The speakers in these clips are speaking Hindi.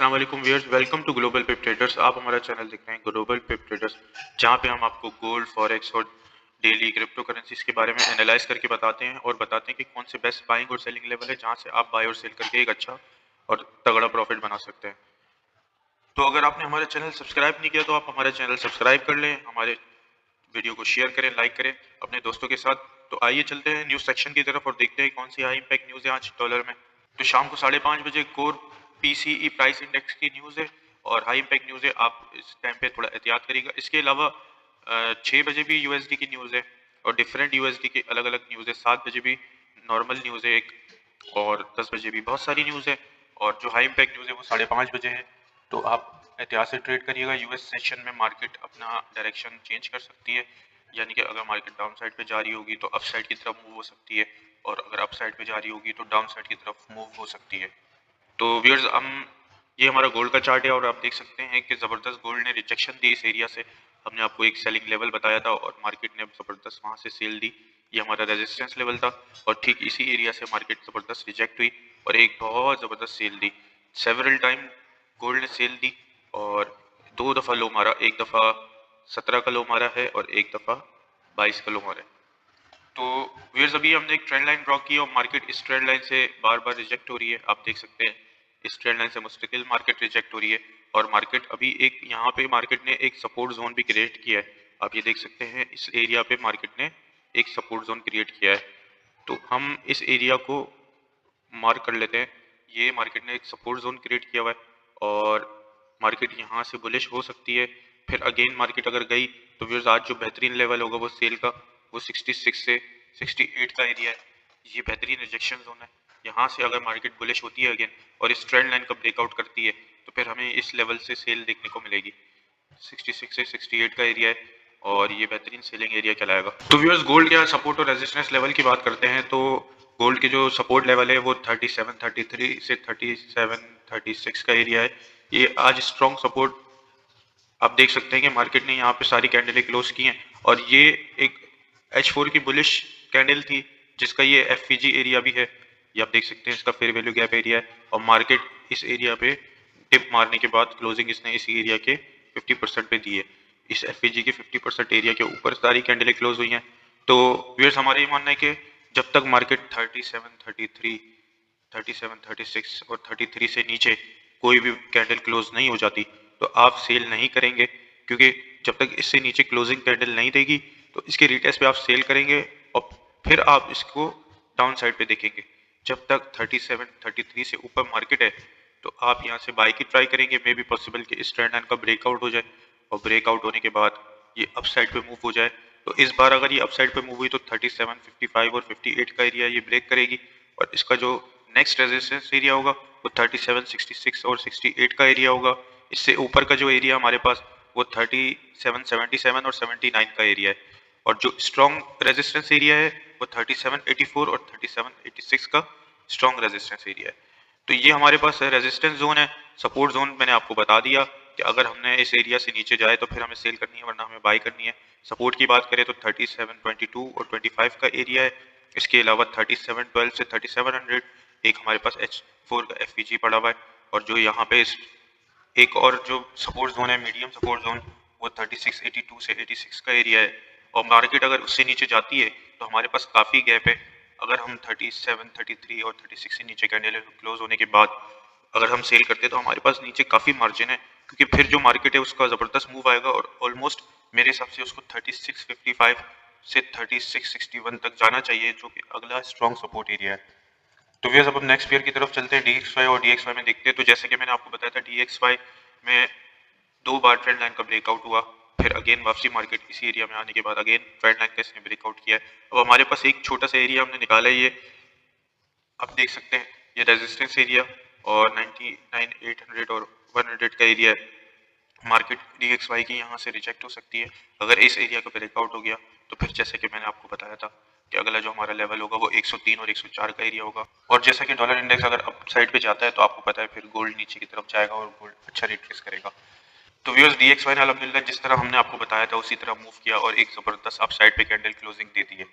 अस्सलाम वालेकुम viewers, welcome to global pip traders. आप हमारा चैनल देख रहे हैं ग्लोबल पिप ट्रेडर्स, जहां पे हम आपको गोल्ड, फॉरेक्स और डेली क्रिप्टो करेंसीज के बारे में एनालाइज करके बताते हैं और बताते हैं कि कौन से बेस्ट बाइंग और सेलिंग लेवल है जहां से आप बाय और सेल करके एक अच्छा और तगड़ा प्रॉफिट बना सकते हैं। तो अगर आपने हमारा चैनल सब्सक्राइब नहीं किया तो आप हमारा चैनल सब्सक्राइब कर लें, हमारे वीडियो को शेयर करें, लाइक करें अपने दोस्तों के साथ। तो आइए चलते हैं न्यूज़ सेक्शन की तरफ और देखते हैं कौन सी हाई इंपैक्ट न्यूज़ है आज डॉलर में। तो शाम को 5:30 बजे कोर पीसीई प्राइस इंडेक्स की न्यूज़ है और हाई इंपैक्ट न्यूज़ है, आप इस टाइम पे थोड़ा एहतियात करिएगा। इसके अलावा 6 बजे भी यूएसडी की न्यूज़ है और डिफरेंट यूएसडी की अलग अलग न्यूज़ है। 7 बजे भी नॉर्मल न्यूज़ है एक, और 10 बजे भी बहुत सारी न्यूज़ है। और जो हाई इंपैक्ट न्यूज़ है वो 5:30 बजे है। तो आप एहतियात से ट्रेड करिएगा। यूएस सेशन में मार्केट अपना डायरेक्शन चेंज कर सकती है, यानी कि अगर मार्केट डाउन साइड पे जा रही होगी तो अप साइड की तरफ मूव हो सकती है, और अगर अप साइड पे जा रही होगी तो डाउन साइड की तरफ मूव हो सकती है। तो व्यूअर्स, हम ये हमारा गोल्ड का चार्ट है और आप देख सकते हैं कि ज़बरदस्त गोल्ड ने रिजेक्शन दी इस एरिया से। हमने आपको एक सेलिंग लेवल बताया था और मार्केट ने ज़बरदस्त वहाँ से सेल दी। ये हमारा रेजिस्टेंस लेवल था और ठीक इसी एरिया से मार्केट ज़बरदस्त रिजेक्ट हुई और एक बहुत ज़बरदस्त सेल दी। सेवरल टाइम गोल्ड ने सेल दी और 2 दफ़ा लो मारा। एक दफ़ा 17 का लो मारा है और एक दफ़ा 22 का लो मारा है। तो व्यूअर्स, अभी हमने एक ट्रेंड लाइन ड्रॉ की और मार्केट इस ट्रेंड लाइन से बार बार रिजेक्ट हो रही है। आप देख सकते हैं इस ट्रेंड लाइन से मुस्तकिल मार्केट रिजेक्ट हो रही है और मार्केट अभी एक यहाँ पे मार्केट ने एक सपोर्ट जोन भी क्रिएट किया है। आप ये देख सकते हैं इस एरिया पे मार्केट ने एक सपोर्ट जोन क्रिएट किया है। तो हम इस एरिया को मार्क कर लेते हैं। ये मार्केट ने एक सपोर्ट जोन क्रिएट किया हुआ है और मार्केट यहाँ से बुलिश हो सकती है। फिर अगेन मार्केट अगर गई तो व्यूअर्स, आज जो बेहतरीन लेवल होगा वो सेल का, वो 66 से 68 का एरिया है। ये बेहतरीन रिजेक्शन जोन है। यहाँ से अगर मार्केट बुलिश होती है अगेन और इस ट्रेंड लाइन का ब्रेकआउट करती है तो फिर हमें इस लेवल से सेल देखने को मिलेगी। 66 से 68 का एरिया है और ये बेहतरीन सेलिंग एरिया कहलाएगा। तो व्यूअर्स, गोल्ड के सपोर्ट और रेजिस्टेंस लेवल की बात करते हैं तो गोल्ड के जो सपोर्ट लेवल है वो 37, 33 से 37, 36 का एरिया है। ये आज स्ट्रॉन्ग सपोर्ट आप देख सकते हैं कि मार्केट ने यहाँ पे सारी कैंडलें क्लोज की हैं और ये एक H4 की बुलिश कैंडल थी जिसका ये FVG एरिया भी है। ये आप देख सकते हैं इसका फेयर वैल्यू गैप एरिया है और मार्केट इस एरिया पे टिप मारने के बाद क्लोजिंग इसने इस एरिया के 50% पे दी है। इस FVG के 50% एरिया के ऊपर सारी कैंडलें क्लोज हुई हैं। तो व्यूअर्स, हमारा ये मानना है कि जब तक मार्केट 37, 33, 37, 36 और 33 से नीचे कोई भी कैंडल क्लोज नहीं हो जाती तो आप सेल नहीं करेंगे, क्योंकि जब तक इससे नीचे क्लोजिंग कैंडल नहीं देगी तो इसके रिटेस्ट पे आप सेल करेंगे और फिर आप इसको डाउन साइड पे देखेंगे। जब तक 37, 33 से ऊपर मार्केट है तो आप यहाँ से बाई की ट्राई करेंगे। मे बी पॉसिबल कि इस ट्रेंड लाइन का ब्रेकआउट हो जाए और ब्रेकआउट होने के बाद ये अप साइड पे मूव हो जाए। तो इस बार अगर ये अप साइड पे मूव हुई तो 37, 55 और 58 का एरिया ये ब्रेक करेगी और इसका जो नेक्स्ट रेजिस्टेंस एरिया होगा वो 37, 66 और 68 का एरिया होगा। इससे ऊपर का जो एरिया हमारे पास वो 37, 77 और 79 का एरिया है और जो स्ट्रॉन्ग रेजिस्टेंस एरिया है वो 37, 84 और 37, 86 का स्ट्रॉन्ग रेजिस्टेंस एरिया है। तो ये हमारे पास रेजिस्टेंस जोन है। सपोर्ट जोन मैंने आपको बता दिया कि अगर हमने इस एरिया से नीचे जाए तो फिर हमें सेल करनी है वरना हमें बाई करनी है। सपोर्ट की बात करें तो 37, 22 और 25 का एरिया है। इसके अलावा 37, 12 से 3700 एक हमारे पास H4 का FVG पड़ा हुआ है और जो यहाँ पे एक और जो सपोर्ट जोन है, मीडियम सपोर्ट जोन, वो 36, 82 से 86 का एरिया है और मार्केट अगर उससे नीचे जाती है तो हमारे पास काफ़ी गैप है। अगर हम 37, 33 और 36 से नीचे कैंडल क्लोज होने के बाद अगर हम सेल करते हैं तो हमारे पास नीचे काफ़ी मार्जिन है, क्योंकि फिर जो मार्केट है उसका ज़बरदस्त मूव आएगा और ऑलमोस्ट मेरे हिसाब से उसको 36.55 से 36.61 तक जाना चाहिए, जो कि अगला स्ट्रॉन्ग सपोर्ट एरिया है। तो व्यूअर्स, अब हम नेक्स्ट पेयर की तरफ चलते हैं DXY और DXY में देखते हैं। तो जैसे कि मैंने आपको बताया था DXY में 2 बार ट्रेंड लाइन का ब्रेकआउट हुआ, फिर अगेन वापसी मार्केट इसी एरिया में आने के बाद अगेन ट्रेंड लाइन का इसने ब्रेकआउट किया है। अब हमारे पास एक छोटा सा एरिया हमने निकाला है, ये आप देख सकते हैं ये रेजिस्टेंस एरिया और 99, 800 और 100 का एरिया है। मार्केट DXY की यहाँ से रिजेक्ट हो सकती है। अगर इस एरिया का ब्रेकआउट हो गया तो फिर जैसे कि मैंने आपको बताया था कि अगला जो हमारा लेवल होगा वो 103 और 104 का एरिया होगा। और जैसा कि डॉलर इंडेक्स अगर अप साइड पे जाता है तो आपको पता है फिर गोल्ड नीचे की तरफ जाएगा और गोल्ड अच्छा रिट्रेस करेगा। तो व्यूअर्स, DXY ने अल्हम्दुलिल्लाह जिस तरह हमने आपको बताया था उसी तरह मूव किया और एक ज़बरदस्त अप साइड पे कैंडल क्लोजिंग दे दी है।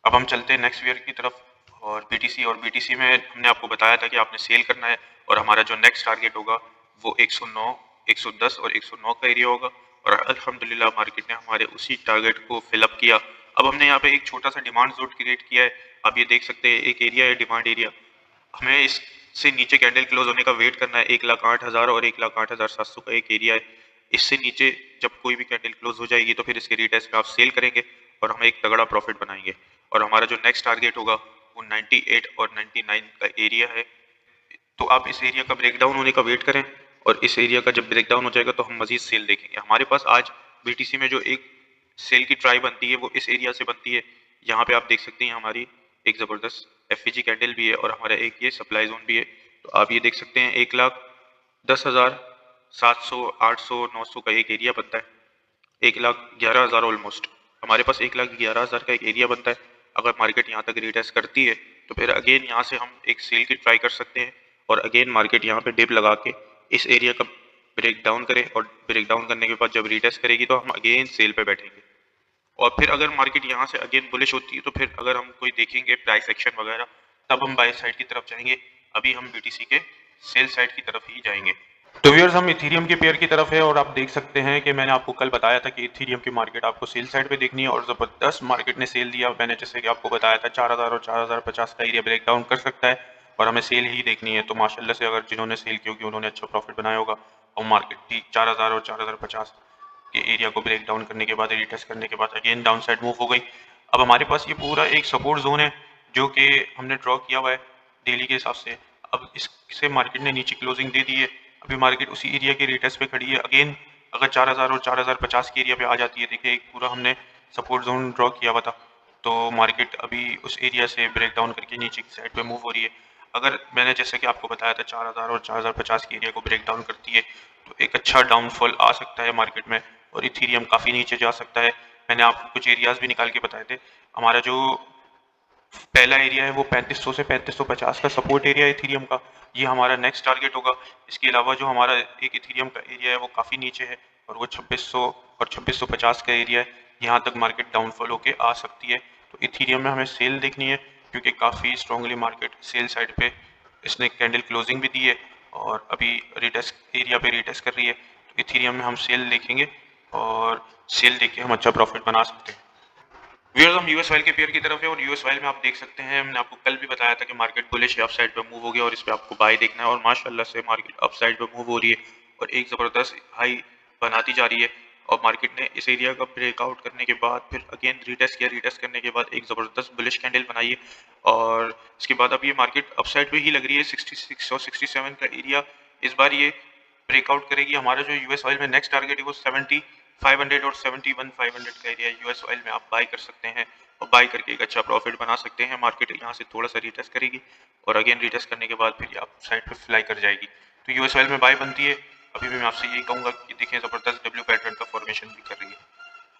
अब हम चलते हैं नेक्स्ट ईयर की तरफ और BTC में हमने आपको बताया था कि आपने सेल करना है और हमारा जो नेक्स्ट टारगेट होगा वो 109, 110 और 109 का एरिया होगा। और अल्हम्दुलिल्लाह मार्केट ने हमारे उसी टारगेट को फिलअप किया। अब हमने यहाँ पे एक छोटा सा डिमांड जोन क्रिएट किया है। आप ये देख सकते हैं एक एरिया है डिमांड एरिया, हमें इससे नीचे कैंडल क्लोज होने का वेट करना है। 1,08,000 और 1,08,700 का एक एरिया है। इससे नीचे जब कोई भी कैंडल क्लोज हो जाएगी तो फिर इसके रीटेस्ट पे आप सेल करेंगे और हम एक तगड़ा प्रॉफिट बनाएंगे। और हमारा जो नेक्स्ट टारगेट होगा वो 98 और 99 का एरिया है। तो आप इस एरिया का ब्रेकडाउन होने का वेट करें और इस एरिया का जब ब्रेकडाउन हो जाएगा तो हम मजीद सेल देखेंगे। हमारे पास आज बीटीसी में जो एक सेल की ट्राई बनती है वो इस एरिया से बनती है। यहाँ पे आप देख सकते हैं हमारी एक ज़बरदस्त एफईजी कैंडल भी है और हमारा एक ये सप्लाई जोन भी है। तो आप ये देख सकते हैं 1,10,000, 700, 800, 900 का एक एरिया बनता है। 1,11,000 ऑलमोस्ट हमारे पास 1,11,000 का एक एरिया बनता है। अगर मार्केट यहाँ तक रीटेस्ट करती है तो फिर अगेन यहाँ से हम एक सेल की ट्राई कर सकते हैं और अगेन मार्केट यहाँ पे डिप लगा के इस एरिया का ब्रेक डाउन करें और ब्रेक डाउन करने के बाद जब रीटेस्ट करेगी तो हम अगेन सेल पे बैठेंगे। और फिर अगर मार्केट यहाँ से अगेन बुलिश होती है तो फिर अगर हम कोई देखेंगे प्राइस एक्शन वगैरह तब हम बाय साइड की तरफ जाएंगे। अभी हम बीटीसी के सेल साइड की तरफ ही जाएंगे। तो व्यूअर्स हम इथीरियम के पेयर की तरफ है और आप देख सकते हैं कि मैंने आपको कल बताया था कि इथीरियम की मार्केट आपको सेल साइड पे देखनी है और ज़बरदस्त मार्केट ने सेल दिया। मैंने जैसे कि आपको बताया था 4,000 और 4,050 का एरिया ब्रेक डाउन कर सकता है और हमें सेल ही देखनी है। तो माशाल्लाह से अगर जिन्होंने सेल की होगी उन्होंने अच्छा प्रॉफिट बनाया होगा और मार्केट ठीक 4,000 और 4,050 के एरिया को ब्रेक डाउन करने के बाद रीटेस्ट करने के बाद अगेन डाउन साइड मूव हो गई। अब हमारे पास ये पूरा एक सपोर्ट जोन है जो कि हमने ड्रॉ किया हुआ है डेली के हिसाब से। अब इससे मार्केट ने नीचे क्लोजिंग दे दी है। अभी मार्केट उसी एरिया के रीटेस्ट पे खड़ी है। अगेन अगर 4,000 और 4,050 के एरिया पे आ जाती है, देखिए एक पूरा हमने सपोर्ट जोन ड्रॉ किया हुआ था, तो मार्केट अभी उस एरिया से ब्रेक डाउन करके नीचे की साइड पे मूव हो रही है। अगर मैंने जैसे कि आपको बताया था 4,000 और 4,050 के एरिया को ब्रेक डाउन करती है तो एक अच्छा डाउनफॉल आ सकता है मार्केट में और इथीरियम काफ़ी नीचे जा सकता है। मैंने आपको कुछ एरियाज भी निकाल के बताए थे। हमारा जो पहला एरिया है वो 3500 से 3550 का सपोर्ट एरिया है इथीरियम का, ये हमारा नेक्स्ट टारगेट होगा। इसके अलावा जो हमारा एक इथीरियम का एरिया है वो काफ़ी नीचे है और वो 2600 और 2650 का एरिया है। यहाँ तक मार्केट डाउनफॉल होके आ सकती है। तो इथीरियम में हमें सेल देखनी है क्योंकि काफ़ी स्ट्रांगली मार्केट सेल साइड पे इसने कैंडल क्लोजिंग भी दी है और अभी रिटेस्ट एरिया पे रिटेस्ट कर रही है। तो इथीरियम में हम सेल देखेंगे और सेल देख के हम अच्छा प्रॉफिट बना सकते हैं। व्यूअर्स हम यूएस ऑयल के पेयर की तरफ है और यूएस ऑयल में आप देख सकते हैं मैंने आपको कल भी बताया था कि मार्केट बुलिश अप साइड पे मूव हो गया और इस पे आपको बाय देखना है और माशाल्लाह से मार्केट अप साइड पे मूव हो रही है और एक ज़बरदस्त हाई बनाती जा रही है। और मार्केट ने इस एरिया का ब्रेकआउट करने के बाद फिर अगेन रीटेस्ट किया, रीटेस्ट करने के बाद एक ज़बरदस्त बुलिश कैंडल बनाई है और इसके बाद अब ये मार्केट अप साइड पे ही लग रही है। 66 और 67 का एरिया इस बार ये ब्रेकआउट करेगी। हमारा जो यूएस ऑयल में नेक्स्ट टारगेट है वो 70,500 और 71,500 का एरिया यूएस ऑयल में आप बाय कर सकते हैं और बाय करके एक अच्छा प्रॉफिट बना सकते हैं। मार्केट यहाँ से थोड़ा सा रिटेस्ट करेगी और अगेन रिटेस्ट करने के बाद फिर आप साइड पे फ्लाई कर जाएगी। तो यूएस ऑयल में बाय बनती है। अभी भी मैं आपसे यही कहूँगा कि देखें ज़बरदस्त डब्ल्यू पैटर्न का फॉर्मेशन भी कर रही है।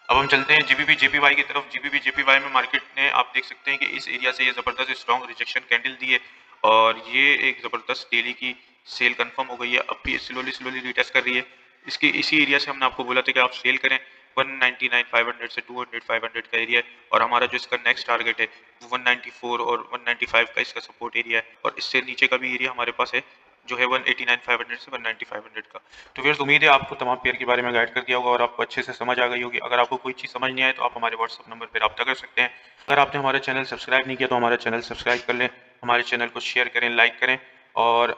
अब हम चलते हैं जीबीबी जेपीवाई की तरफ। जीबीबी जेपीवाई में मार्केट ने आप देख सकते हैं कि इस एरिया से ये ज़बरदस्त स्ट्रॉन्ग रिजेक्शन कैंडल दी है और ये एक ज़बरदस्त डेली की सेल कंफर्म हो गई है। अब भी स्लोली स्लोली रिटेस्ट कर रही है। इसके इसी एरिया से हमने आपको बोला था कि आप सेल करें। 199,500 से 200,500 का एरिया है और हमारा जो इसका नेक्स्ट टारगेट है वो 194 और 195 का इसका सपोर्ट एरिया है और इससे नीचे का भी एरिया हमारे पास है जो है 189,500 से 190,500 का। तो फिर उम्मीद है आपको तमाम पेयर के बारे में गाइड कर दिया होगा और आपको अच्छे से समझ आ गई होगी। अगर आपको कोई चीज़ समझ नहीं आए तो आप हमारे व्हाट्सअप नंबर पर रब्ता कर सकते हैं। अगर आपने हमारा चैनल सब्सक्राइब नहीं किया तो हमारा चैनल सब्सक्राइब कर लें, हमारे चैनल को शेयर करें, लाइक करें और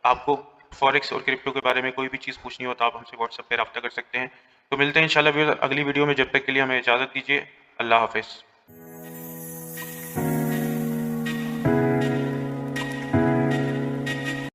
आपको फॉरेक्स और क्रिप्टो के बारे में कोई भी चीज़ पूछनी हो तो आप हमसे व्हाट्सएप पे रब्ता कर सकते हैं। तो मिलते हैं इंशाल्लाह अगली वीडियो में, जब तक के लिए हमें इजाज़त दीजिए। अल्लाह हाफ़िज़।